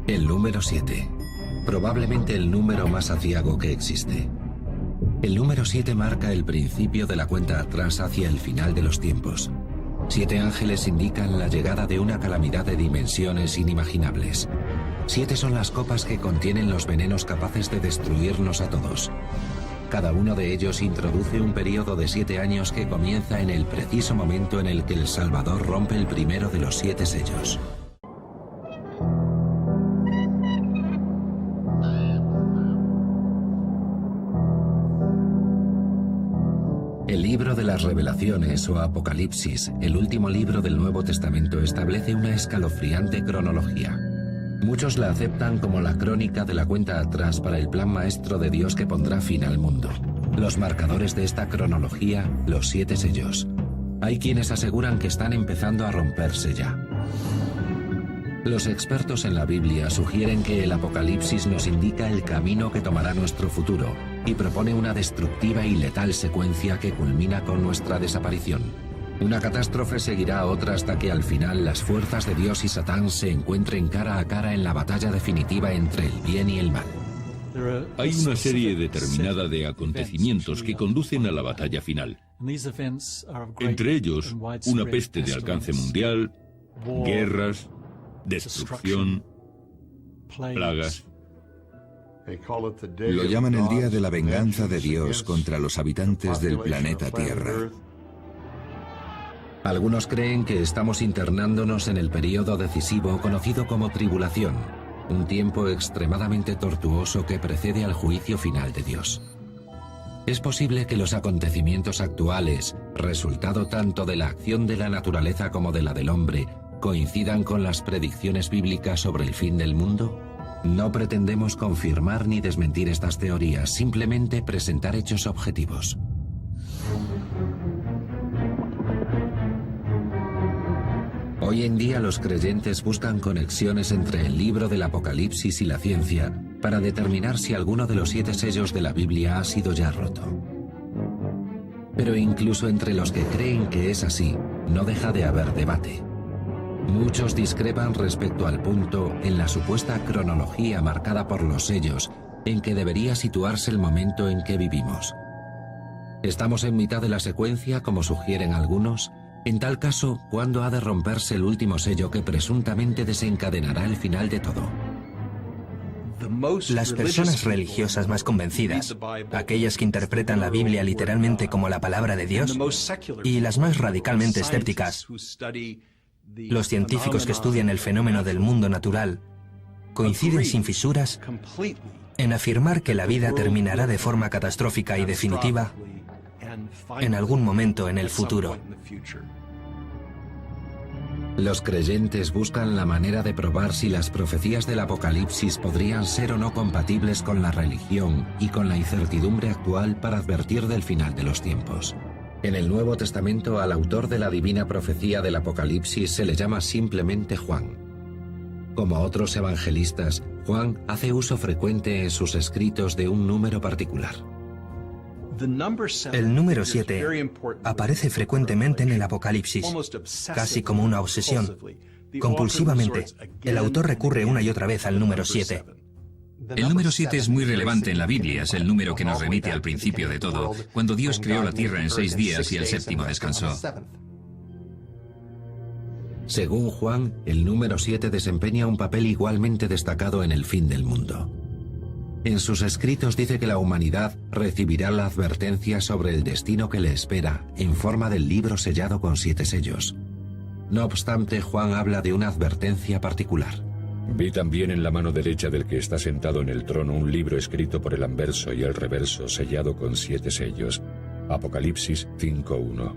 El número 7. Probablemente el número más aciago que existe. El número 7 marca el principio de la cuenta atrás hacia el final de los tiempos. 7 ángeles indican la llegada de una calamidad de dimensiones inimaginables. 7 son las copas que contienen los venenos capaces de destruirnos a todos. Cada uno de ellos introduce un periodo de 7 años que comienza en el preciso momento en el que el Salvador rompe el primero de los 7 sellos. El libro de las Revelaciones o Apocalipsis, el último libro del Nuevo Testamento, establece una escalofriante cronología. Muchos la aceptan como la crónica de la cuenta atrás para el plan maestro de Dios que pondrá fin al mundo. Los marcadores de esta cronología, los 7 sellos. Hay quienes aseguran que están empezando a romperse ya. Los expertos en la Biblia sugieren que el Apocalipsis nos indica el camino que tomará nuestro futuro y propone una destructiva y letal secuencia que culmina con nuestra desaparición. Una catástrofe seguirá a otra hasta que al final las fuerzas de Dios y Satán se encuentren cara a cara en la batalla definitiva entre el bien y el mal. Hay una serie determinada de acontecimientos que conducen a la batalla final. Entre ellos, una peste de alcance mundial, guerras, destrucción, plagas. Lo llaman el día de la venganza de Dios contra los habitantes del planeta Tierra. Algunos creen que estamos internándonos en el periodo decisivo conocido como tribulación, un tiempo extremadamente tortuoso que precede al juicio final de Dios. Es posible que los acontecimientos actuales, resultado tanto de la acción de la naturaleza como de la del hombre, coincidan con las predicciones bíblicas sobre el fin del mundo. No pretendemos confirmar ni desmentir estas teorías, simplemente presentar hechos objetivos. Hoy en día los creyentes buscan conexiones entre el libro del Apocalipsis y la ciencia para determinar si alguno de los 7 sellos de la Biblia ha sido ya roto. Pero incluso entre los que creen que es así, no deja de haber debate. Muchos discrepan respecto al punto en la supuesta cronología marcada por los sellos en que debería situarse el momento en que vivimos. ¿Estamos en mitad de la secuencia, como sugieren algunos? En tal caso, ¿cuándo ha de romperse el último sello que presuntamente desencadenará el final de todo? Las personas religiosas más convencidas, aquellas que interpretan la Biblia literalmente como la palabra de Dios, y las más radicalmente escépticas, los científicos que estudian el fenómeno del mundo natural, coinciden sin fisuras en afirmar que la vida terminará de forma catastrófica y definitiva en algún momento en el futuro. Los creyentes buscan la manera de probar si las profecías del Apocalipsis podrían ser o no compatibles con la religión y con la incertidumbre actual para advertir del final de los tiempos. En el Nuevo Testamento, al autor de la divina profecía del Apocalipsis se le llama simplemente Juan. Como otros evangelistas, Juan hace uso frecuente en sus escritos de un número particular. El número 7 aparece frecuentemente en el Apocalipsis, casi como una obsesión. Compulsivamente, el autor recurre una y otra vez al número 7. El número 7 es muy relevante en la Biblia, es el número que nos remite al principio de todo, cuando Dios creó la tierra en 6 días y el séptimo descansó. Según Juan, el número 7 desempeña un papel igualmente destacado en el fin del mundo. En sus escritos dice que la humanidad recibirá la advertencia sobre el destino que le espera en forma del libro sellado con 7 sellos. No obstante, Juan habla de una advertencia particular. Vi también en la mano derecha del que está sentado en el trono un libro escrito por el anverso y el reverso sellado con 7 sellos. Apocalipsis 5:1.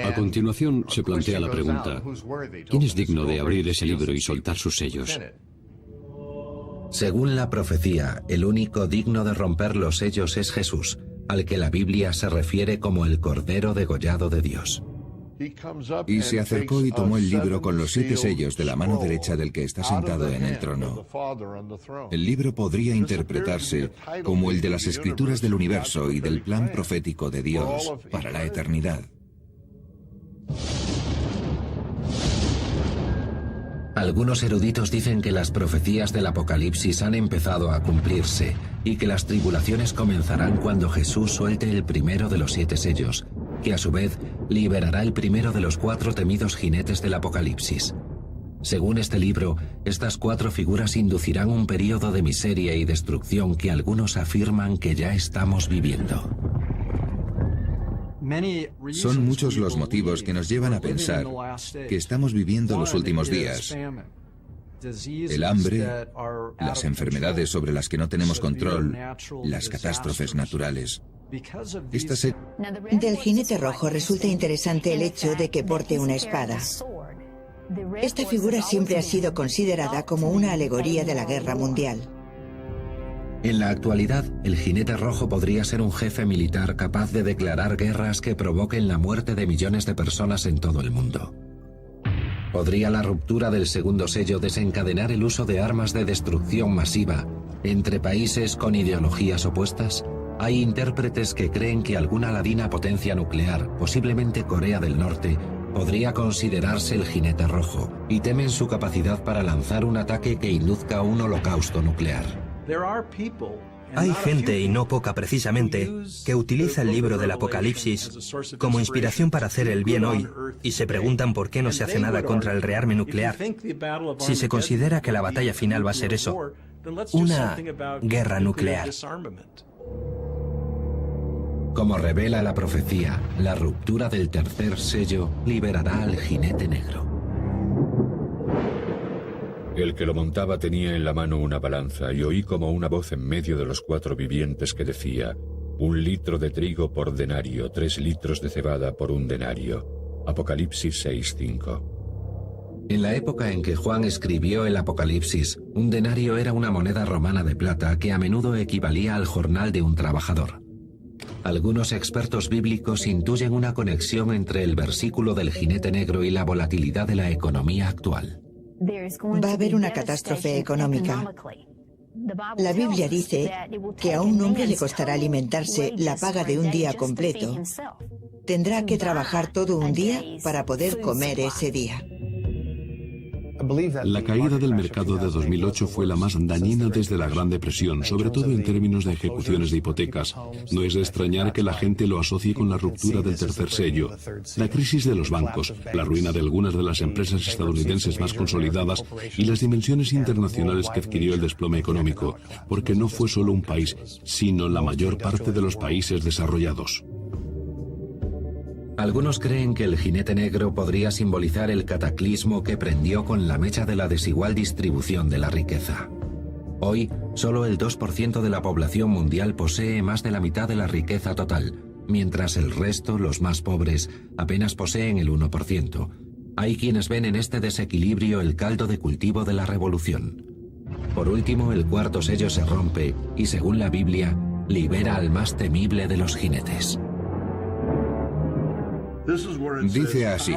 A continuación se plantea la pregunta: ¿quién es digno de abrir ese libro y soltar sus sellos? Según la profecía, el único digno de romper los sellos es Jesús, al que la Biblia se refiere como el Cordero degollado de Dios. Y se acercó y tomó el libro con los 7 sellos de la mano derecha del que está sentado en el trono. El libro podría interpretarse como el de las escrituras del universo y del plan profético de Dios para la eternidad. Algunos eruditos dicen que las profecías del Apocalipsis han empezado a cumplirse y que las tribulaciones comenzarán cuando Jesús suelte el primero de los 7 sellos, que a su vez liberará el primero de los 4 temidos jinetes del Apocalipsis. Según este libro, estas 4 figuras inducirán un período de miseria y destrucción que algunos afirman que ya estamos viviendo. Son muchos los motivos que nos llevan a pensar que estamos viviendo los últimos días. El hambre, las enfermedades sobre las que no tenemos control, las catástrofes naturales. Del jinete rojo resulta interesante el hecho de que porte una espada. Esta figura siempre ha sido considerada como una alegoría de la guerra mundial. En la actualidad, el jinete rojo podría ser un jefe militar capaz de declarar guerras que provoquen la muerte de millones de personas en todo el mundo. ¿Podría la ruptura del segundo sello desencadenar el uso de armas de destrucción masiva entre países con ideologías opuestas? Hay intérpretes que creen que alguna ladina potencia nuclear, posiblemente Corea del Norte, podría considerarse el jinete rojo, y temen su capacidad para lanzar un ataque que induzca un holocausto nuclear. Hay gente, y no poca precisamente, que utiliza el libro del Apocalipsis como inspiración para hacer el bien hoy y se preguntan por qué no se hace nada contra el rearme nuclear. Si se considera que la batalla final va a ser eso, una guerra nuclear. Como revela la profecía, la ruptura del tercer sello liberará al jinete negro. El que lo montaba tenía en la mano una balanza y oí como una voz en medio de los 4 vivientes que decía: 1 litro de trigo por denario, 3 litros de cebada por 1 denario. Apocalipsis 6:5. En la época en que Juan escribió el Apocalipsis, un denario era una moneda romana de plata que a menudo equivalía al jornal de un trabajador. Algunos expertos bíblicos intuyen una conexión entre el versículo del jinete negro y la volatilidad de la economía actual. Va a haber una catástrofe económica. La Biblia dice que a un hombre le costará alimentarse la paga de un día completo. Tendrá que trabajar todo un día para poder comer ese día. La caída del mercado de 2008 fue la más dañina desde la Gran Depresión, sobre todo en términos de ejecuciones de hipotecas. No es de extrañar que la gente lo asocie con la ruptura del tercer sello, la crisis de los bancos, la ruina de algunas de las empresas estadounidenses más consolidadas y las dimensiones internacionales que adquirió el desplome económico, porque no fue solo un país, sino la mayor parte de los países desarrollados. Algunos creen que el jinete negro podría simbolizar el cataclismo que prendió con la mecha de la desigual distribución de la riqueza. Hoy, solo el 2% de la población mundial posee más de la mitad de la riqueza total, mientras el resto, los más pobres, apenas poseen el 1%. Hay quienes ven en este desequilibrio el caldo de cultivo de la revolución. Por último, el cuarto sello se rompe y, según la Biblia, libera al más temible de los jinetes. Dice así: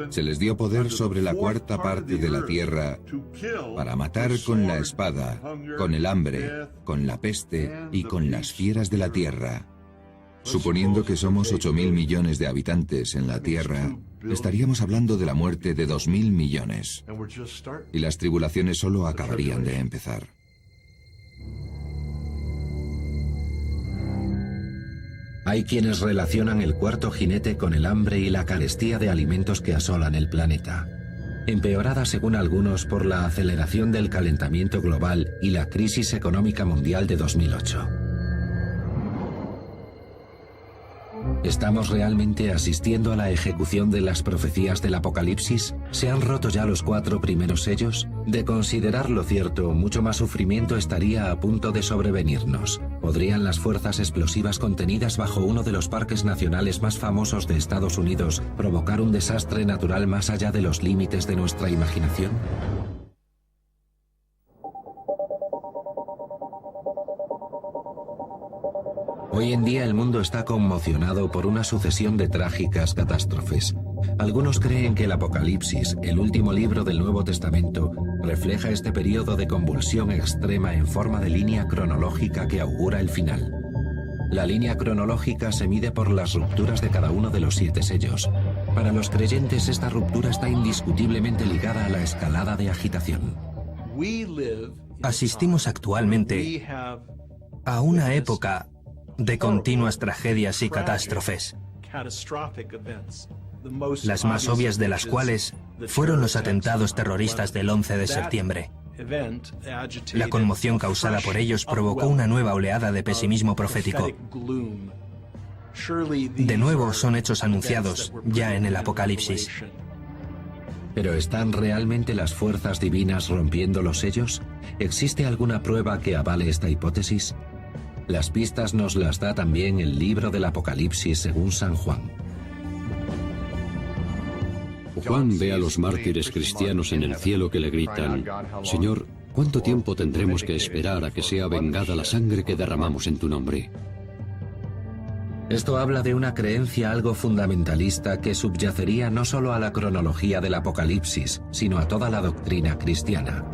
se les dio poder sobre la 4ª parte de la tierra para matar con la espada, con el hambre, con la peste y con las fieras de la tierra. Suponiendo que somos 8.000 millones de habitantes en la tierra, estaríamos hablando de la muerte de 2.000 millones. Y las tribulaciones solo acabarían de empezar. Hay quienes relacionan el cuarto jinete con el hambre y la carestía de alimentos que asolan el planeta, empeorada según algunos por la aceleración del calentamiento global y la crisis económica mundial de 2008. ¿Estamos realmente asistiendo a la ejecución de las profecías del Apocalipsis? ¿Se han roto ya los 4 primeros sellos? De considerarlo cierto, mucho más sufrimiento estaría a punto de sobrevenirnos. ¿Podrían las fuerzas explosivas contenidas bajo uno de los parques nacionales más famosos de Estados Unidos provocar un desastre natural más allá de los límites de nuestra imaginación? Hoy en día el mundo está conmocionado por una sucesión de trágicas catástrofes. Algunos creen que el Apocalipsis, el último libro del Nuevo Testamento, refleja este periodo de convulsión extrema en forma de línea cronológica que augura el final. La línea cronológica se mide por las rupturas de cada uno de los 7 sellos. Para los creyentes, esta ruptura está indiscutiblemente ligada a la escalada de agitación. Asistimos actualmente a una época de continuas tragedias y catástrofes, las más obvias de las cuales fueron los atentados terroristas del 11 de septiembre. La conmoción causada por ellos provocó una nueva oleada de pesimismo profético. De nuevo son hechos anunciados ya en el Apocalipsis. ¿Pero están realmente las fuerzas divinas rompiendo los sellos? ¿Existe alguna prueba que avale esta hipótesis? Las pistas nos las da también el libro del Apocalipsis según San Juan. Juan ve a los mártires cristianos en el cielo que le gritan: Señor, ¿cuánto tiempo tendremos que esperar a que sea vengada la sangre que derramamos en tu nombre? Esto habla de una creencia algo fundamentalista que subyacería no solo a la cronología del Apocalipsis, sino a toda la doctrina cristiana,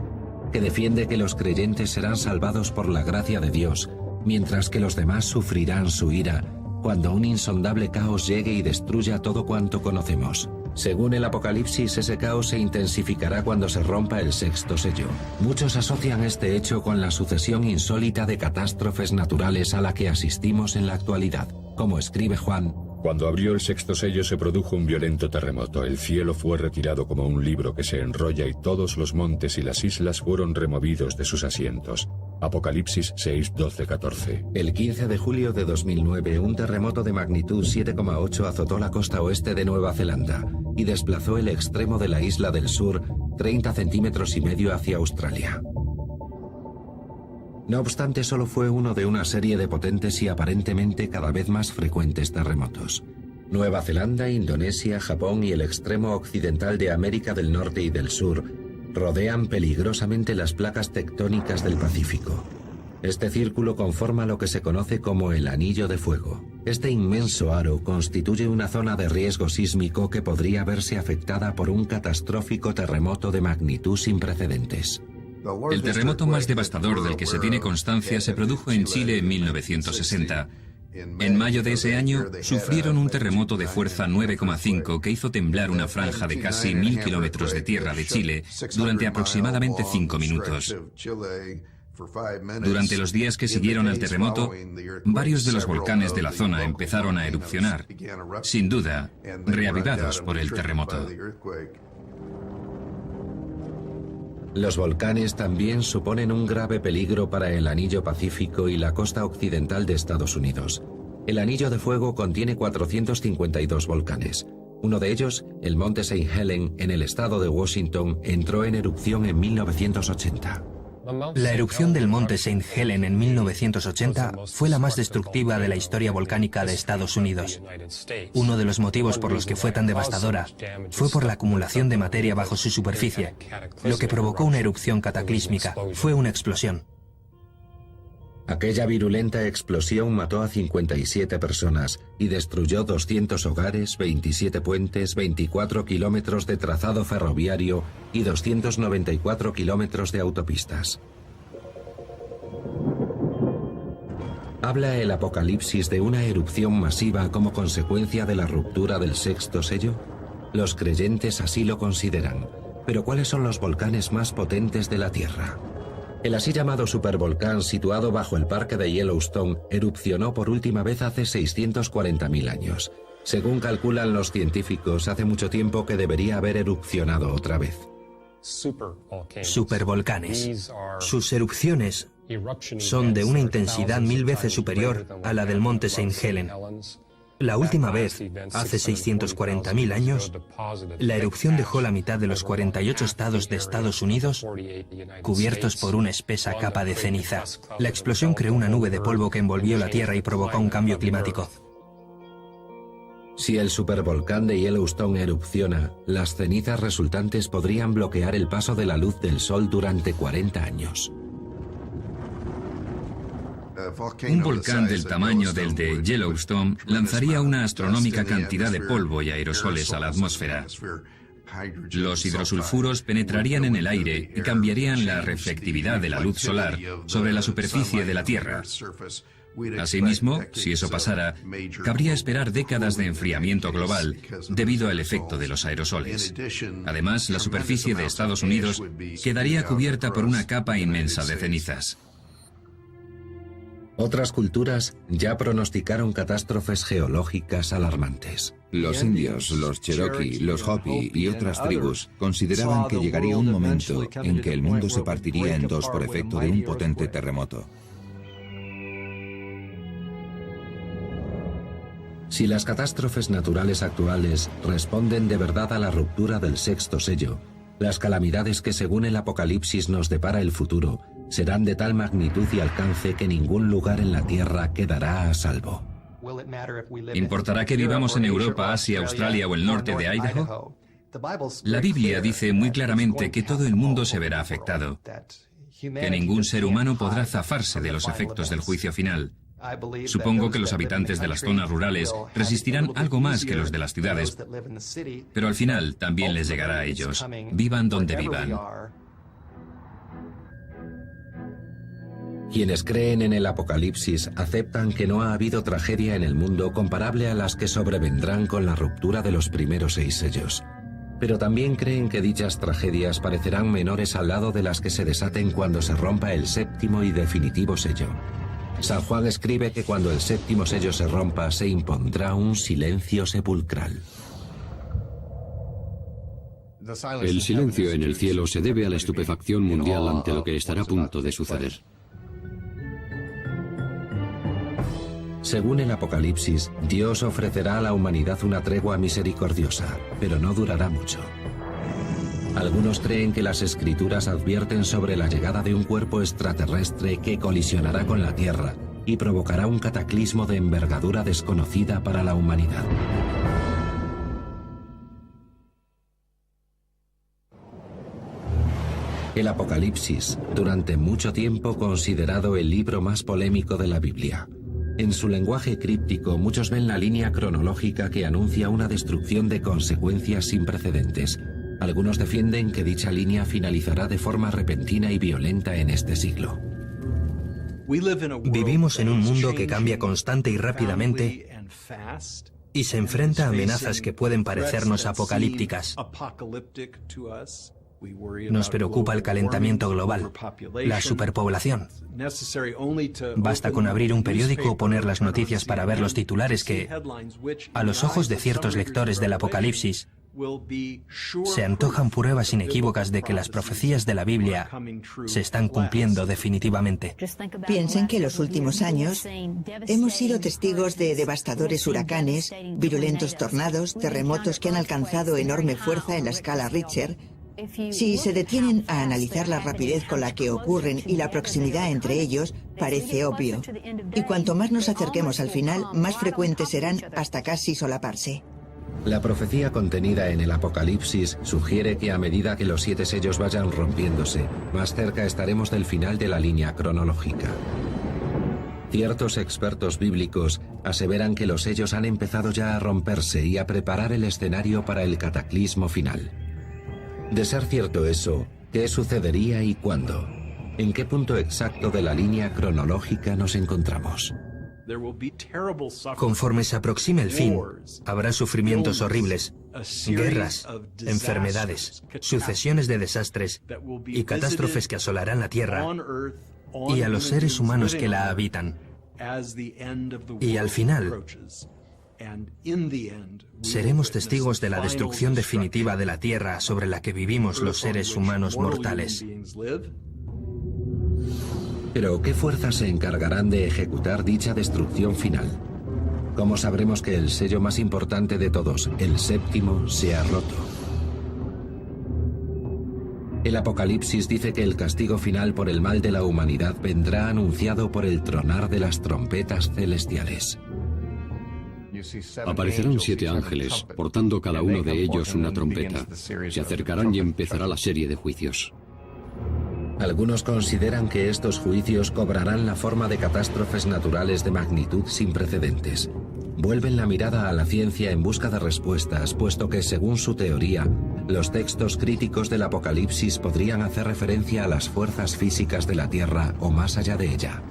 que defiende que los creyentes serán salvados por la gracia de Dios, mientras que los demás sufrirán su ira cuando un insondable caos llegue y destruya todo cuanto conocemos. Según el Apocalipsis, ese caos se intensificará cuando se rompa el sexto sello. Muchos asocian este hecho con la sucesión insólita de catástrofes naturales a la que asistimos en la actualidad. Como escribe Juan: Cuando abrió el sexto sello se produjo un violento terremoto. El cielo fue retirado como un libro que se enrolla y todos los montes y las islas fueron removidos de sus asientos. Apocalipsis 6, 12, 14. El 15 de julio de 2009, un terremoto de magnitud 7,8 azotó la costa oeste de Nueva Zelanda y desplazó el extremo de la isla del sur 30 centímetros y medio hacia Australia. No obstante, solo fue uno de una serie de potentes y aparentemente cada vez más frecuentes terremotos. Nueva Zelanda, Indonesia, Japón y el extremo occidental de América del Norte y del Sur rodean peligrosamente las placas tectónicas del Pacífico. Este círculo conforma lo que se conoce como el Anillo de Fuego. Este inmenso aro constituye una zona de riesgo sísmico que podría verse afectada por un catastrófico terremoto de magnitud sin precedentes. El terremoto más devastador del que se tiene constancia se produjo en Chile en 1960. En mayo de ese año sufrieron un terremoto de fuerza 9,5 que hizo temblar una franja de casi 1000 kilómetros de tierra de Chile durante aproximadamente 5 minutos. Durante los días que siguieron al terremoto, varios de los volcanes de la zona empezaron a erupcionar, sin duda, reavivados por el terremoto. Los volcanes también suponen un grave peligro para el Anillo Pacífico y la costa occidental de Estados Unidos. El Anillo de Fuego contiene 452 volcanes. Uno de ellos, el Monte St. Helen, en el estado de Washington, entró en erupción en 1980. La erupción del Monte St. Helen en 1980 fue la más destructiva de la historia volcánica de Estados Unidos. Uno de los motivos por los que fue tan devastadora fue por la acumulación de materia bajo su superficie. Lo que provocó una erupción cataclísmica fue una explosión. Aquella virulenta explosión mató a 57 personas y destruyó 200 hogares, 27 puentes, 24 kilómetros de trazado ferroviario y 294 kilómetros de autopistas. ¿Habla el Apocalipsis de una erupción masiva como consecuencia de la ruptura del sexto sello? Los creyentes así lo consideran. Pero ¿cuáles son los volcanes más potentes de la Tierra? El así llamado supervolcán, situado bajo el parque de Yellowstone, erupcionó por última vez hace 640.000 años. Según calculan los científicos, hace mucho tiempo que debería haber erupcionado otra vez. Supervolcanes. Sus erupciones son de una intensidad 1000 veces superior a la del Monte St. Helen. La última vez, hace 640.000 años, la erupción dejó la mitad de los 48 estados de Estados Unidos cubiertos por una espesa capa de ceniza. La explosión creó una nube de polvo que envolvió la Tierra y provocó un cambio climático. Si el supervolcán de Yellowstone erupciona, las cenizas resultantes podrían bloquear el paso de la luz del Sol durante 40 años. Un volcán del tamaño del de Yellowstone lanzaría una astronómica cantidad de polvo y aerosoles a la atmósfera. Los hidrosulfuros penetrarían en el aire y cambiarían la reflectividad de la luz solar sobre la superficie de la Tierra. Asimismo, si eso pasara, cabría esperar décadas de enfriamiento global debido al efecto de los aerosoles. Además, la superficie de Estados Unidos quedaría cubierta por una capa inmensa de cenizas. Otras culturas ya pronosticaron catástrofes geológicas alarmantes. Los indios, los cherokee, los hopi y otras tribus consideraban que llegaría un momento en que el mundo se partiría en dos por efecto de un potente terremoto. Si las catástrofes naturales actuales responden de verdad a la ruptura del sexto sello, las calamidades que según el Apocalipsis nos depara el futuro serán de tal magnitud y alcance que ningún lugar en la Tierra quedará a salvo. ¿Importará que vivamos en Europa, Asia, Australia o el norte de Idaho? La Biblia dice muy claramente que todo el mundo se verá afectado, que ningún ser humano podrá zafarse de los efectos del juicio final. Supongo que los habitantes de las zonas rurales resistirán algo más que los de las ciudades, pero al final también les llegará a ellos, vivan donde vivan. Quienes creen en el Apocalipsis aceptan que no ha habido tragedia en el mundo comparable a las que sobrevendrán con la ruptura de los primeros 6 sellos. Pero también creen que dichas tragedias parecerán menores al lado de las que se desaten cuando se rompa el séptimo y definitivo sello. San Juan escribe que cuando el séptimo sello se rompa se impondrá un silencio sepulcral. El silencio en el cielo se debe a la estupefacción mundial ante lo que estará a punto de suceder. Según el Apocalipsis, Dios ofrecerá a la humanidad una tregua misericordiosa, pero no durará mucho. Algunos creen que las Escrituras advierten sobre la llegada de un cuerpo extraterrestre que colisionará con la Tierra y provocará un cataclismo de envergadura desconocida para la humanidad. El Apocalipsis, durante mucho tiempo considerado el libro más polémico de la Biblia. En su lenguaje críptico, muchos ven la línea cronológica que anuncia una destrucción de consecuencias sin precedentes. Algunos defienden que dicha línea finalizará de forma repentina y violenta en este siglo. Vivimos en un mundo que cambia constante y rápidamente y se enfrenta a amenazas que pueden parecernos apocalípticas. Nos preocupa el calentamiento global, la superpoblación. Basta con abrir un periódico o poner las noticias para ver los titulares que, a los ojos de ciertos lectores del Apocalipsis, se antojan pruebas inequívocas de que las profecías de la Biblia se están cumpliendo definitivamente. Piensen que en los últimos años hemos sido testigos de devastadores huracanes, virulentos tornados, terremotos que han alcanzado enorme fuerza en la escala Richter. Si se detienen a analizar la rapidez con la que ocurren y la proximidad entre ellos, parece obvio. Y cuanto más nos acerquemos al final, más frecuentes serán hasta casi solaparse. La profecía contenida en el Apocalipsis sugiere que a medida que los 7 sellos vayan rompiéndose, más cerca estaremos del final de la línea cronológica. Ciertos expertos bíblicos aseveran que los sellos han empezado ya a romperse y a preparar el escenario para el cataclismo final. De ser cierto eso, ¿qué sucedería y cuándo? ¿En qué punto exacto de la línea cronológica nos encontramos? Conforme se aproxime el fin, habrá sufrimientos horribles, guerras, enfermedades, sucesiones de desastres y catástrofes que asolarán la Tierra y a los seres humanos que la habitan. Y al final, seremos testigos de la destrucción definitiva de la Tierra sobre la que vivimos los seres humanos mortales. Pero, ¿qué fuerzas se encargarán de ejecutar dicha destrucción final? ¿Cómo sabremos que el sello más importante de todos, el séptimo, se ha roto? El Apocalipsis dice que el castigo final por el mal de la humanidad vendrá anunciado por el tronar de las trompetas celestiales. Aparecerán 7 ángeles, portando cada uno de ellos una trompeta. Se acercarán y empezará la serie de juicios. Algunos consideran que estos juicios cobrarán la forma de catástrofes naturales de magnitud sin precedentes. Vuelven la mirada a la ciencia en busca de respuestas, puesto que, según su teoría, los textos críticos del Apocalipsis podrían hacer referencia a las fuerzas físicas de la Tierra o más allá de ella.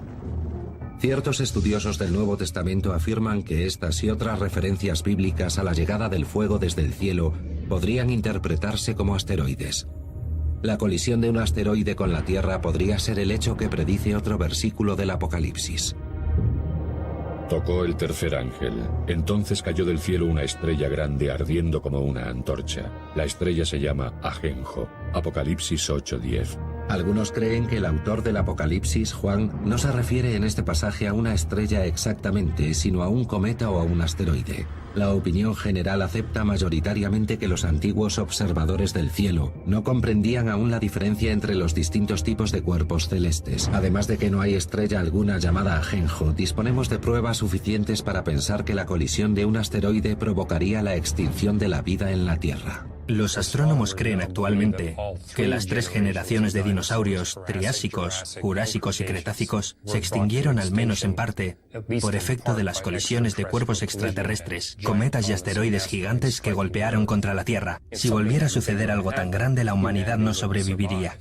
Ciertos estudiosos del Nuevo Testamento afirman que estas y otras referencias bíblicas a la llegada del fuego desde el cielo podrían interpretarse como asteroides. La colisión de un asteroide con la Tierra podría ser el hecho que predice otro versículo del Apocalipsis. Tocó el tercer ángel. Entonces cayó del cielo una estrella grande ardiendo como una antorcha. La estrella se llama Ajenjo. Apocalipsis 8:10. Algunos creen que el autor del Apocalipsis, Juan, no se refiere en este pasaje a una estrella exactamente, sino a un cometa o a un asteroide. La opinión general acepta mayoritariamente que los antiguos observadores del cielo no comprendían aún la diferencia entre los distintos tipos de cuerpos celestes. Además de que no hay estrella alguna llamada Ajenjo, disponemos de pruebas suficientes para pensar que la colisión de un asteroide provocaría la extinción de la vida en la Tierra. Los astrónomos creen actualmente que las 3 generaciones de dinosaurios, triásicos, jurásicos y cretácicos, se extinguieron al menos en parte por efecto de las colisiones de cuerpos extraterrestres, cometas y asteroides gigantes que golpearon contra la Tierra. Si volviera a suceder algo tan grande, la humanidad no sobreviviría.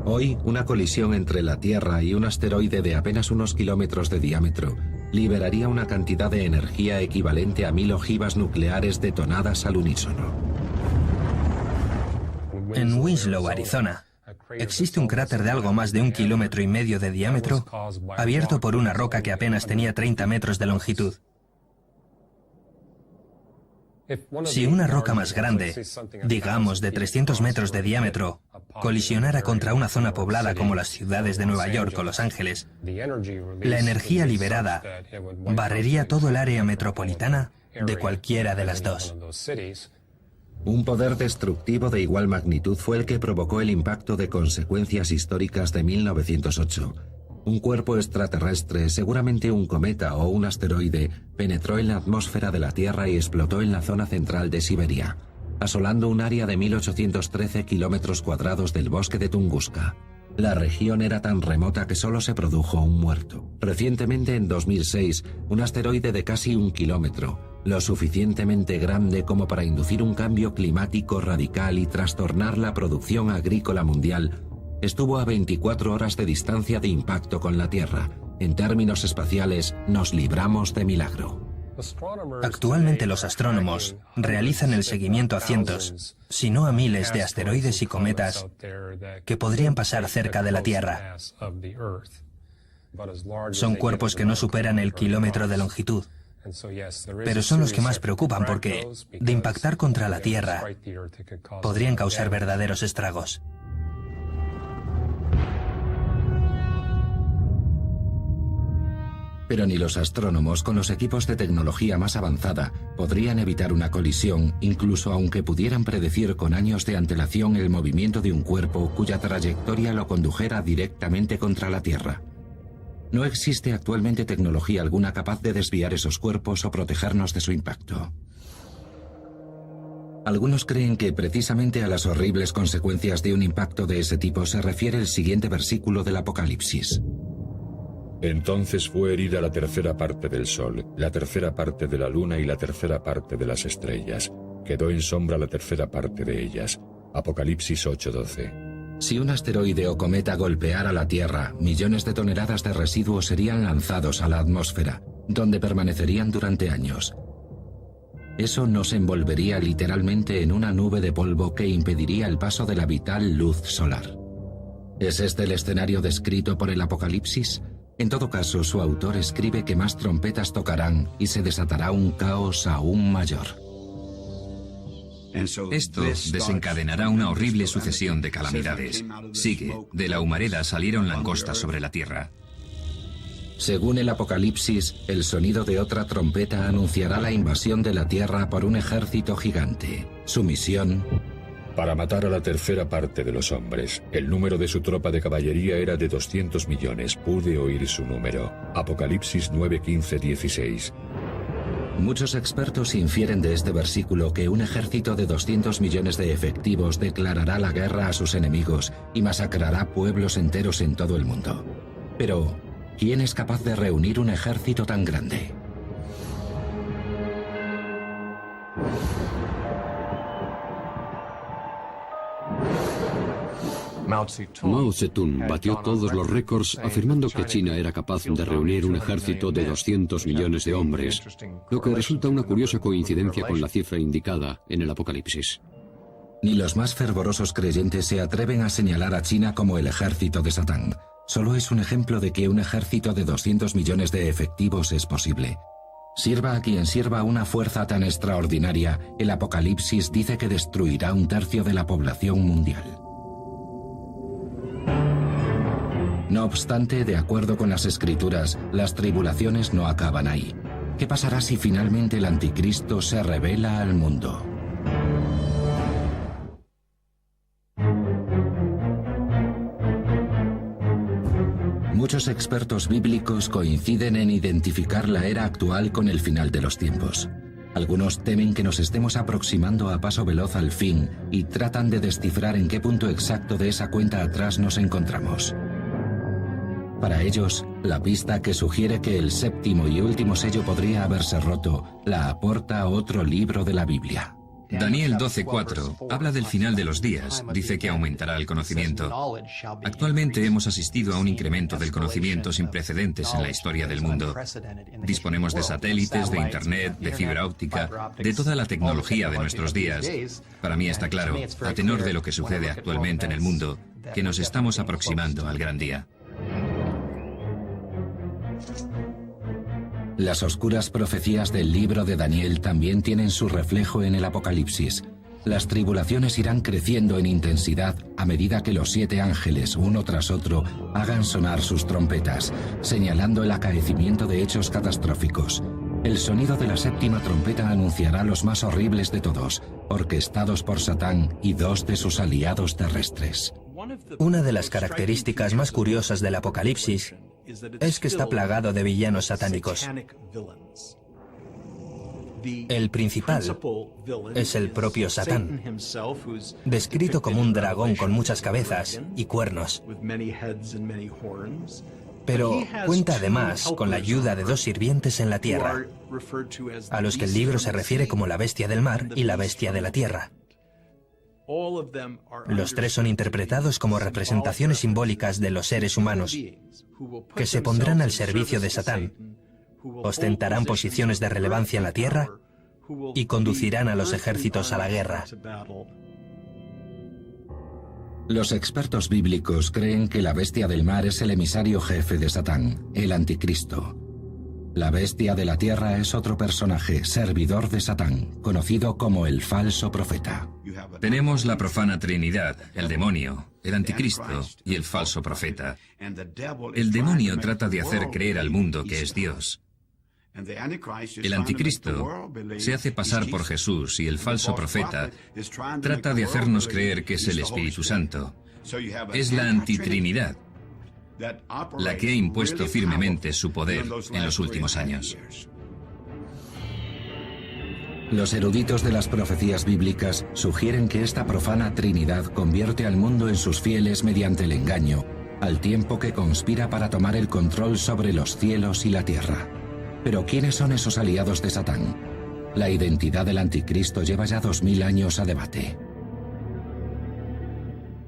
Hoy, una colisión entre la Tierra y un asteroide de apenas unos kilómetros de diámetro liberaría una cantidad de energía equivalente a 1000 ojivas nucleares detonadas al unísono. En Winslow, Arizona, existe un cráter de algo más de 1,5 kilómetros de diámetro, abierto por una roca que apenas tenía 30 metros de longitud. Si una roca más grande, digamos de 300 metros de diámetro, colisionara contra una zona poblada como las ciudades de Nueva York o Los Ángeles, la energía liberada barrería todo el área metropolitana de cualquiera de las dos. Un poder destructivo de igual magnitud fue el que provocó el impacto de consecuencias históricas de 1908. Un cuerpo extraterrestre, seguramente un cometa o un asteroide, penetró en la atmósfera de la Tierra y explotó en la zona central de Siberia, asolando un área de 1813 kilómetros cuadrados del bosque de Tunguska. La región era tan remota que solo se produjo un muerto. Recientemente, en 2006, un asteroide de casi 1 kilómetro, lo suficientemente grande como para inducir un cambio climático radical y trastornar la producción agrícola mundial, estuvo a 24 horas de distancia de impacto con la Tierra. En términos espaciales, nos libramos de milagro. Actualmente los astrónomos realizan el seguimiento a cientos, si no a miles de asteroides y cometas que podrían pasar cerca de la Tierra. Son cuerpos que no superan el kilómetro de longitud, pero son los que más preocupan porque, de impactar contra la Tierra, podrían causar verdaderos estragos. Pero ni los astrónomos, con los equipos de tecnología más avanzada, podrían evitar una colisión, incluso aunque pudieran predecir con años de antelación el movimiento de un cuerpo cuya trayectoria lo condujera directamente contra la Tierra. No existe actualmente tecnología alguna capaz de desviar esos cuerpos o protegernos de su impacto. Algunos creen que precisamente a las horribles consecuencias de un impacto de ese tipo se refiere el siguiente versículo del Apocalipsis. Entonces fue herida la tercera parte del sol, la tercera parte de la luna y la tercera parte de las estrellas. Quedó en sombra la tercera parte de ellas. Apocalipsis 8:12. Si un asteroide o cometa golpeara la Tierra, millones de toneladas de residuos serían lanzados a la atmósfera, donde permanecerían durante años. Eso nos envolvería literalmente en una nube de polvo que impediría el paso de la vital luz solar. ¿Es este el escenario descrito por el Apocalipsis? En todo caso, su autor escribe que más trompetas tocarán y se desatará un caos aún mayor. Esto desencadenará una horrible sucesión de calamidades. Sigue, de la humareda salieron langostas sobre la tierra. Según el Apocalipsis, el sonido de otra trompeta anunciará la invasión de la Tierra por un ejército gigante. Su misión: para matar a la tercera parte de los hombres. El número de su tropa de caballería era de 200 millones. Pude oír su número. Apocalipsis 9:15-16. Muchos expertos infieren de este versículo que un ejército de 200 millones de efectivos declarará la guerra a sus enemigos y masacrará pueblos enteros en todo el mundo. Pero, ¿quién es capaz de reunir un ejército tan grande? Mao Zedong batió todos los récords afirmando que China era capaz de reunir un ejército de 200 millones de hombres, lo que resulta una curiosa coincidencia con la cifra indicada en el Apocalipsis. Ni los más fervorosos creyentes se atreven a señalar a China como el ejército de Satán. Solo es un ejemplo de que un ejército de 200 millones de efectivos es posible. Sirva a quien sirva una fuerza tan extraordinaria, el Apocalipsis dice que destruirá 1/3 de la población mundial. No obstante, de acuerdo con las Escrituras, las tribulaciones no acaban ahí. ¿Qué pasará si finalmente el Anticristo se revela al mundo? Muchos expertos bíblicos coinciden en identificar la era actual con el final de los tiempos. Algunos temen que nos estemos aproximando a paso veloz al fin y tratan de descifrar en qué punto exacto de esa cuenta atrás nos encontramos. Para ellos, la pista que sugiere que el séptimo y último sello podría haberse roto la aporta otro libro de la Biblia. Daniel 12:4 habla del final de los días, dice que aumentará el conocimiento. Actualmente hemos asistido a un incremento del conocimiento sin precedentes en la historia del mundo. Disponemos de satélites, de internet, de fibra óptica, de toda la tecnología de nuestros días. Para mí está claro, a tenor de lo que sucede actualmente en el mundo, que nos estamos aproximando al gran día. Las oscuras profecías del libro de Daniel también tienen su reflejo en el Apocalipsis. Las tribulaciones irán creciendo en intensidad a medida que los 7 ángeles, uno tras otro, hagan sonar sus trompetas, señalando el acaecimiento de hechos catastróficos. El sonido de la 7ª trompeta anunciará los más horribles de todos, orquestados por Satán y 2 de sus aliados terrestres. Una de las características más curiosas del Apocalipsis es que está plagado de villanos satánicos. El principal es el propio Satán, descrito como un dragón con muchas cabezas y cuernos. Pero cuenta además con la ayuda de 2 sirvientes en la tierra, a los que el libro se refiere como la bestia del mar y la bestia de la tierra. Los 3 son interpretados como representaciones simbólicas de los seres humanos, que se pondrán al servicio de Satán, ostentarán posiciones de relevancia en la tierra y conducirán a los ejércitos a la guerra. Los expertos bíblicos creen que la bestia del mar es el emisario jefe de Satán, el Anticristo. La bestia de la tierra es otro personaje, servidor de Satán, conocido como el falso profeta. Tenemos la profana Trinidad, el demonio, el Anticristo y el falso profeta. El demonio trata de hacer creer al mundo que es Dios. El Anticristo se hace pasar por Jesús y el falso profeta trata de hacernos creer que es el Espíritu Santo. Es la antitrinidad, la que ha impuesto firmemente su poder en los últimos años. Los eruditos de las profecías bíblicas sugieren que esta profana Trinidad convierte al mundo en sus fieles mediante el engaño, al tiempo que conspira para tomar el control sobre los cielos y la tierra. Pero ¿quiénes son esos aliados de Satán? La identidad del Anticristo lleva ya 2000 años a debate.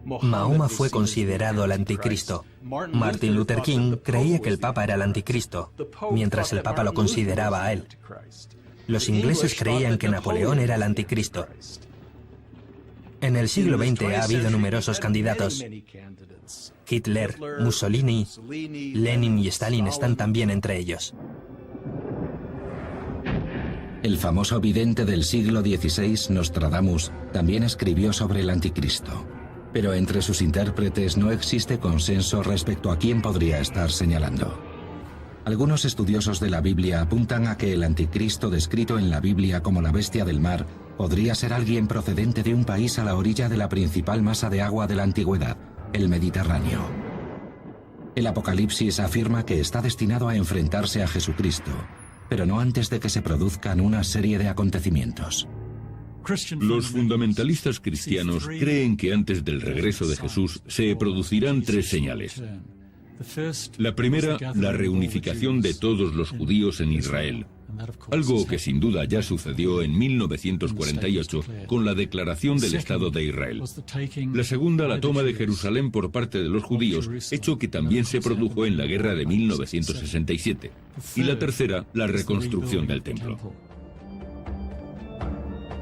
Mahoma fue considerado el Anticristo. Martin Luther King creía que el Papa era el Anticristo, mientras el Papa lo consideraba a él. Los ingleses creían que Napoleón era el Anticristo. En el siglo XX ha habido numerosos candidatos. Hitler, Mussolini, Lenin y Stalin están también entre ellos. El famoso vidente del siglo XVI, Nostradamus, también escribió sobre el Anticristo. Pero entre sus intérpretes no existe consenso respecto a quién podría estar señalando. Algunos estudiosos de la Biblia apuntan a que el Anticristo descrito en la Biblia como la bestia del mar podría ser alguien procedente de un país a la orilla de la principal masa de agua de la antigüedad, el Mediterráneo. El Apocalipsis afirma que está destinado a enfrentarse a Jesucristo, pero no antes de que se produzcan una serie de acontecimientos. Los fundamentalistas cristianos creen que antes del regreso de Jesús se producirán 3 señales. La primera, la reunificación de todos los judíos en Israel, Algo que sin duda ya sucedió en 1948 con la declaración del Estado de Israel. La segunda, la toma de Jerusalén por parte de los judíos, hecho que también se produjo en la guerra de 1967. Y la tercera, la reconstrucción del templo.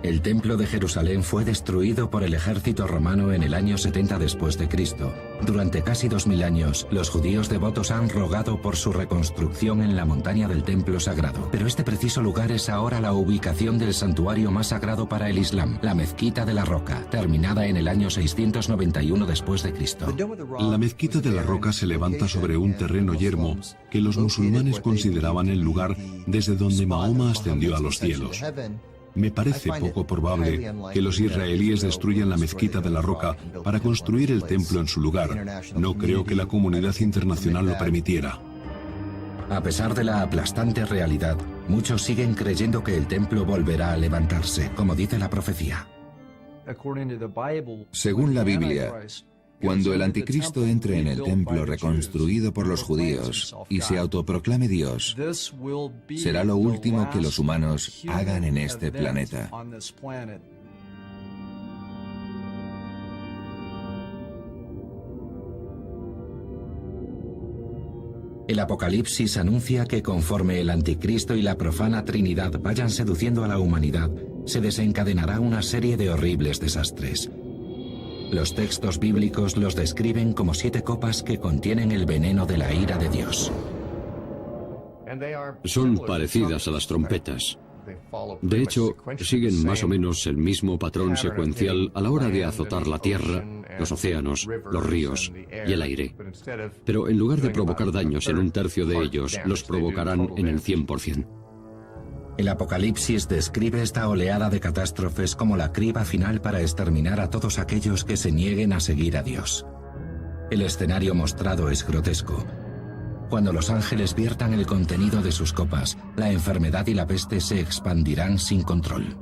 El templo de Jerusalén fue destruido por el ejército romano en el año 70 después de Cristo. Durante casi 2000 años, los judíos devotos han rogado por su reconstrucción en la montaña del templo sagrado. Pero este preciso lugar es ahora la ubicación del santuario más sagrado para el Islam, la Mezquita de la Roca, terminada en el año 691 después de Cristo. La Mezquita de la Roca se levanta sobre un terreno yermo que los musulmanes consideraban el lugar desde donde Mahoma ascendió a los cielos. Me parece poco probable que los israelíes destruyan la Mezquita de la Roca para construir el templo en su lugar. No creo que la comunidad internacional lo permitiera. A pesar de la aplastante realidad, muchos siguen creyendo que el templo volverá a levantarse, como dice la profecía. Según la Biblia, cuando el anticristo entre en el templo reconstruido por los judíos y se autoproclame Dios, será lo último que los humanos hagan en este planeta. El Apocalipsis anuncia que conforme el anticristo y la profana Trinidad vayan seduciendo a la humanidad, se desencadenará una serie de horribles desastres. Los textos bíblicos los describen como 7 copas que contienen el veneno de la ira de Dios. Son parecidas a las trompetas. De hecho, siguen más o menos el mismo patrón secuencial a la hora de azotar la tierra, los océanos, los ríos y el aire. Pero en lugar de provocar daños en un tercio de ellos, los provocarán en el 100%. El Apocalipsis describe esta oleada de catástrofes como la criba final para exterminar a todos aquellos que se nieguen a seguir a Dios. El escenario mostrado es grotesco. Cuando los ángeles viertan el contenido de sus copas, la enfermedad y la peste se expandirán sin control.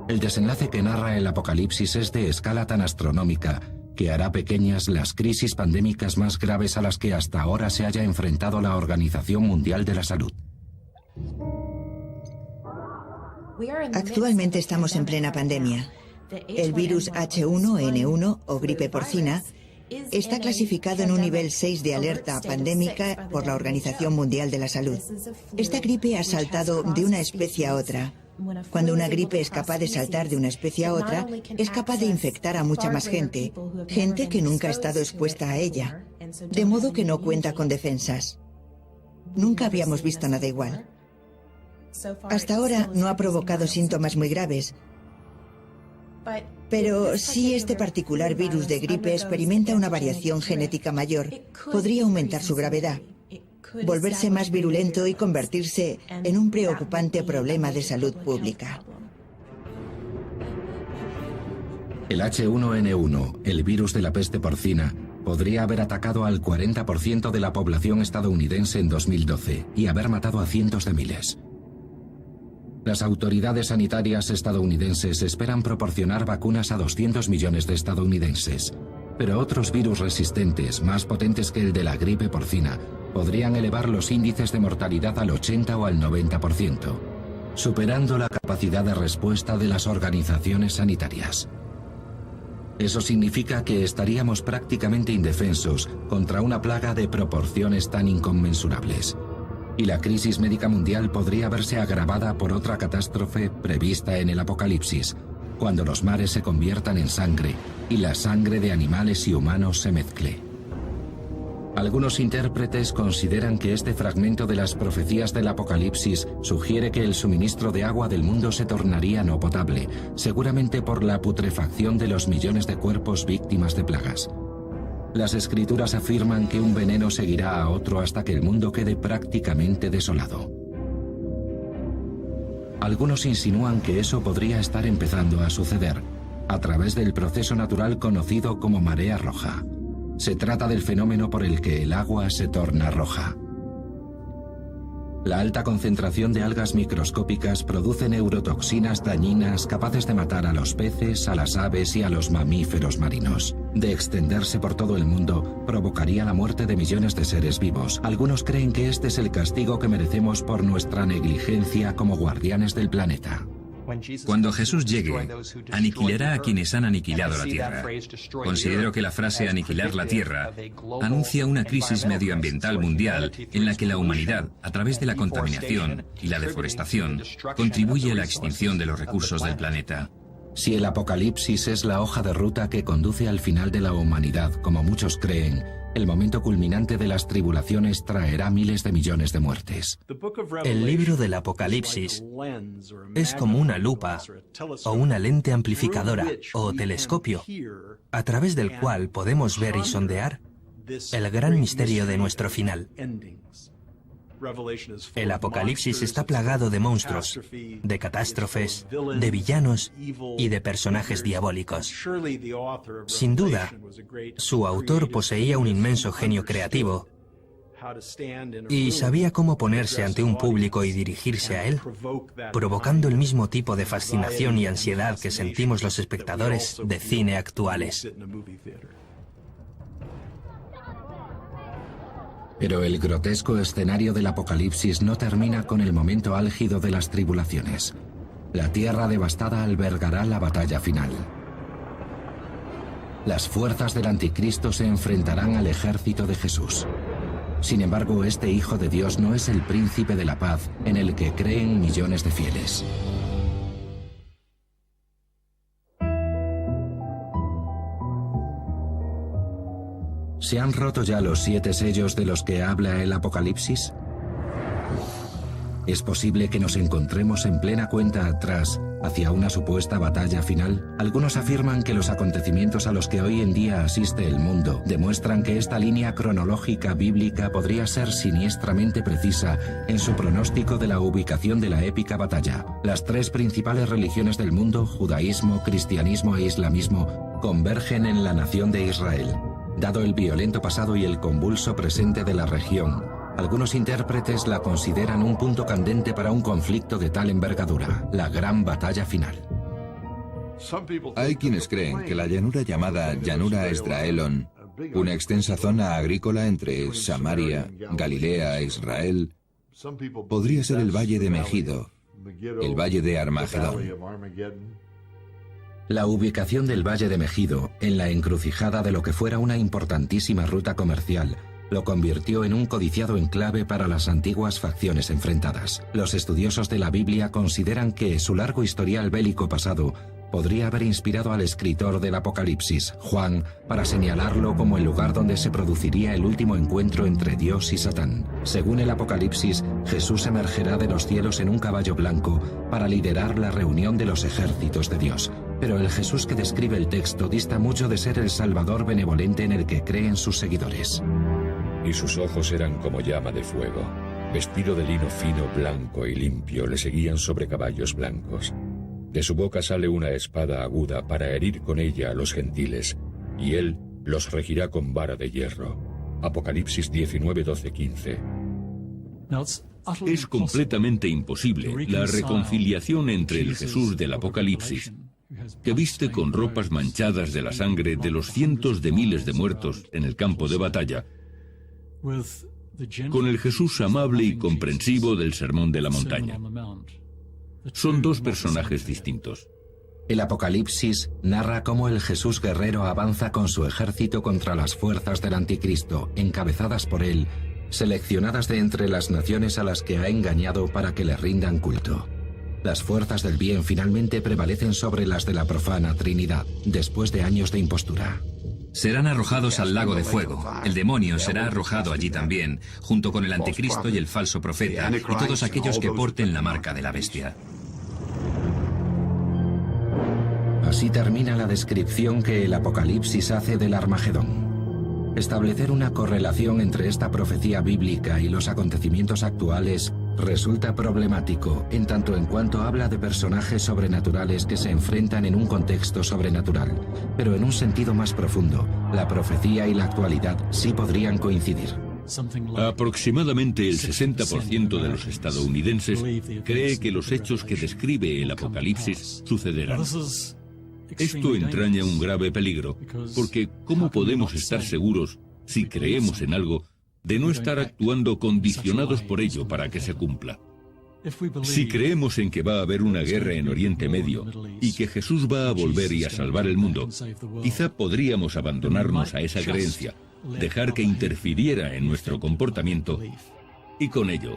El desenlace que narra el Apocalipsis es de escala tan astronómica que hará pequeñas las crisis pandémicas más graves a las que hasta ahora se haya enfrentado la Organización Mundial de la Salud. Actualmente estamos en plena pandemia. El virus H1N1 o gripe porcina está clasificado en un nivel 6 de alerta pandémica por la Organización Mundial de la Salud. Esta gripe ha saltado de una especie a otra. Cuando una gripe es capaz de saltar de una especie a otra, es capaz de infectar a mucha más gente, gente que nunca ha estado expuesta a ella, de modo que no cuenta con defensas. Nunca habíamos visto nada igual. Hasta ahora no ha provocado síntomas muy graves, pero si este particular virus de gripe experimenta una variación genética mayor, podría aumentar su gravedad, volverse más virulento y convertirse en un preocupante problema de salud pública. El H1N1, el virus de la peste porcina, podría haber atacado al 40% de la población estadounidense en 2012 y haber matado a cientos de miles. Las autoridades sanitarias estadounidenses esperan proporcionar vacunas a 200 millones de estadounidenses, pero otros virus resistentes, más potentes que el de la gripe porcina, podrían elevar los índices de mortalidad al 80 o al 90%, superando la capacidad de respuesta de las organizaciones sanitarias. Eso significa que estaríamos prácticamente indefensos contra una plaga de proporciones tan inconmensurables. Y la crisis médica mundial podría verse agravada por otra catástrofe prevista en el Apocalipsis, cuando los mares se conviertan en sangre y la sangre de animales y humanos se mezcle. Algunos intérpretes consideran que este fragmento de las profecías del Apocalipsis sugiere que el suministro de agua del mundo se tornaría no potable, seguramente por la putrefacción de los millones de cuerpos víctimas de plagas. Las escrituras afirman que un veneno seguirá a otro hasta que el mundo quede prácticamente desolado. Algunos insinúan que eso podría estar empezando a suceder, a través del proceso natural conocido como marea roja. Se trata del fenómeno por el que el agua se torna roja. La alta concentración de algas microscópicas produce neurotoxinas dañinas capaces de matar a los peces, a las aves y a los mamíferos marinos. de extenderse por todo el mundo, provocaría la muerte de millones de seres vivos. Algunos creen que este es el castigo que merecemos por nuestra negligencia como guardianes del planeta. Cuando Jesús llegue, aniquilará a quienes han aniquilado la tierra. Considero que la frase aniquilar la tierra anuncia una crisis medioambiental mundial en la que la humanidad, a través de la contaminación y la deforestación, contribuye a la extinción de los recursos del planeta. Si el Apocalipsis es la hoja de ruta que conduce al final de la humanidad, como muchos creen, el momento culminante de las tribulaciones traerá miles de millones de muertes. El libro del Apocalipsis es como una lupa o una lente amplificadora o telescopio, a través del cual podemos ver y sondear el gran misterio de nuestro final. El Apocalipsis está plagado de monstruos, de catástrofes, de villanos y de personajes diabólicos. Sin duda, su autor poseía un inmenso genio creativo y sabía cómo ponerse ante un público y dirigirse a él, provocando el mismo tipo de fascinación y ansiedad que sentimos los espectadores de cine actuales. Pero el grotesco escenario del Apocalipsis no termina con el momento álgido de las tribulaciones. La tierra devastada albergará la batalla final. Las fuerzas del anticristo se enfrentarán al ejército de Jesús. Sin embargo, este Hijo de Dios no es el príncipe de la paz en el que creen millones de fieles. ¿Se han roto ya los 7 sellos de los que habla el Apocalipsis? ¿Es posible que nos encontremos en plena cuenta atrás hacia una supuesta batalla final? Algunos afirman que los acontecimientos a los que hoy en día asiste el mundo demuestran que esta línea cronológica bíblica podría ser siniestramente precisa en su pronóstico de la ubicación de la épica batalla. Las 3 principales religiones del mundo, judaísmo, cristianismo e islamismo, convergen en la nación de Israel. Dado el violento pasado y el convulso presente de la región, algunos intérpretes la consideran un punto candente para un conflicto de tal envergadura, la gran batalla final. Hay quienes creen que la llanura llamada Llanura Esdraelon, una extensa zona agrícola entre Samaria, Galilea e Israel, podría ser el valle de Megido, el valle de Armagedón. La ubicación del Valle de Megido, en la encrucijada de lo que fuera una importantísima ruta comercial, lo convirtió en un codiciado enclave para las antiguas facciones enfrentadas. Los estudiosos de la Biblia consideran que su largo historial bélico pasado podría haber inspirado al escritor del Apocalipsis, Juan, para señalarlo como el lugar donde se produciría el último encuentro entre Dios y Satán. Según el Apocalipsis, Jesús emergerá de los cielos en un caballo blanco para liderar la reunión de los ejércitos de Dios. Pero el Jesús que describe el texto dista mucho de ser el Salvador benevolente en el que creen sus seguidores. Y sus ojos eran como llama de fuego. Vestido de lino fino, blanco y limpio, le seguían sobre caballos blancos. De su boca sale una espada aguda para herir con ella a los gentiles, y él los regirá con vara de hierro. Apocalipsis 19, 12, 15. Es completamente imposible la reconciliación entre el Jesús del Apocalipsis, que viste con ropas manchadas de la sangre de los cientos de miles de muertos en el campo de batalla, con el Jesús amable y comprensivo del Sermón de la Montaña. Son 2 personajes distintos. El Apocalipsis narra cómo el Jesús guerrero avanza con su ejército contra las fuerzas del anticristo, encabezadas por él, seleccionadas de entre las naciones a las que ha engañado para que le rindan culto. Las fuerzas del bien finalmente prevalecen sobre las de la profana Trinidad, después de años de impostura. Serán arrojados al lago de fuego. El demonio será arrojado allí también, junto con el anticristo y el falso profeta, y todos aquellos que porten la marca de la bestia. Así termina la descripción que el Apocalipsis hace del Armagedón. Establecer una correlación entre esta profecía bíblica y los acontecimientos actuales resulta problemático, en tanto en cuanto habla de personajes sobrenaturales que se enfrentan en un contexto sobrenatural. Pero en un sentido más profundo, la profecía y la actualidad sí podrían coincidir. Aproximadamente el 60% de los estadounidenses cree que los hechos que describe el Apocalipsis sucederán. Esto entraña un grave peligro, porque ¿cómo podemos estar seguros, si creemos en algo, de no estar actuando condicionados por ello para que se cumpla? Si creemos en que va a haber una guerra en Oriente Medio y que Jesús va a volver y a salvar el mundo, quizá podríamos abandonarnos a esa creencia, dejar que interfiriera en nuestro comportamiento y con ello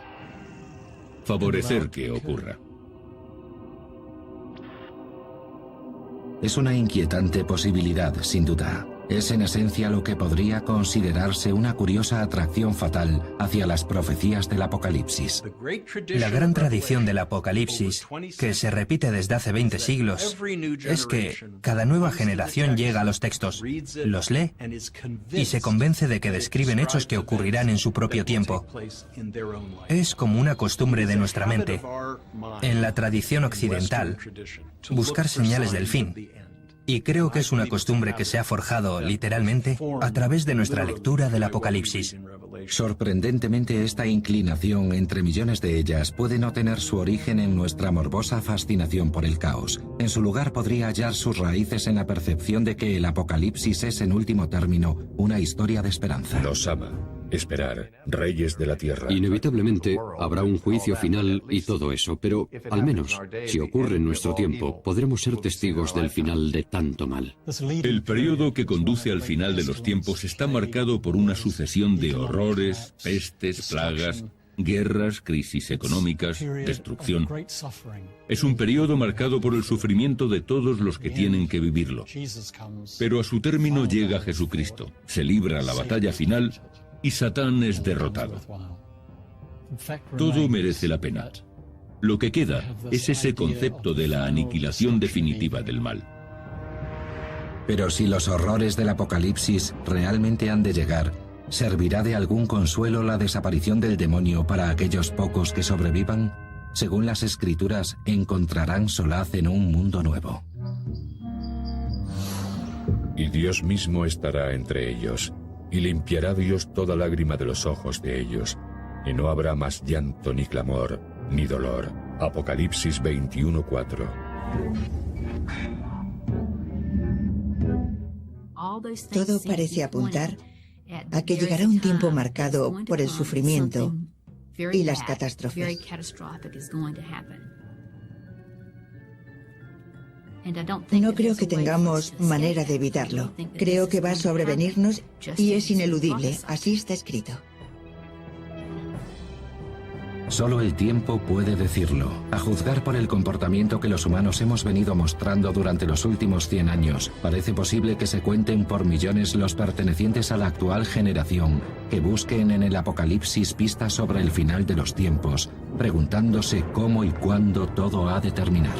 favorecer que ocurra. Es una inquietante posibilidad, sin duda. Es en esencia lo que podría considerarse una curiosa atracción fatal hacia las profecías del Apocalipsis. La gran tradición del Apocalipsis, que se repite desde hace 20 siglos, es que cada nueva generación llega a los textos, los lee y se convence de que describen hechos que ocurrirán en su propio tiempo. Es como una costumbre de nuestra mente, en la tradición occidental, buscar señales del fin. Y creo que es una costumbre que se ha forjado, literalmente, a través de nuestra lectura del Apocalipsis. Sorprendentemente, esta inclinación, entre millones de ellas, puede no tener su origen en nuestra morbosa fascinación por el caos. En su lugar podría hallar sus raíces en la percepción de que el Apocalipsis es, en último término, una historia de esperanza. Nos ama. Esperar, reyes de la tierra. Inevitablemente habrá un juicio final y todo eso, pero al menos, si ocurre en nuestro tiempo, podremos ser testigos del final de tanto mal. El periodo que conduce al final de los tiempos está marcado por una sucesión de horrores, pestes, plagas, guerras, crisis económicas, destrucción. Es un periodo marcado por el sufrimiento de todos los que tienen que vivirlo. Pero a su término llega Jesucristo, se libra la batalla final y Satán es derrotado. Todo merece la pena. Lo que queda es ese concepto de la aniquilación definitiva del mal. Pero si los horrores del Apocalipsis realmente han de llegar, ¿servirá de algún consuelo la desaparición del demonio para aquellos pocos que sobrevivan? Según las Escrituras, encontrarán solaz en un mundo nuevo. Y Dios mismo estará entre ellos, y limpiará Dios toda lágrima de los ojos de ellos, y no habrá más llanto ni clamor, ni dolor. Apocalipsis 21:4. Todo parece apuntar a que llegará un tiempo marcado por el sufrimiento y las catástrofes. No creo que tengamos manera de evitarlo. Creo que va a sobrevenirnos y es ineludible. Así está escrito. Solo el tiempo puede decirlo. A juzgar por el comportamiento que los humanos hemos venido mostrando durante los últimos 100 años, parece posible que se cuenten por millones los pertenecientes a la actual generación que busquen en el Apocalipsis pistas sobre el final de los tiempos, preguntándose cómo y cuándo todo ha de terminar.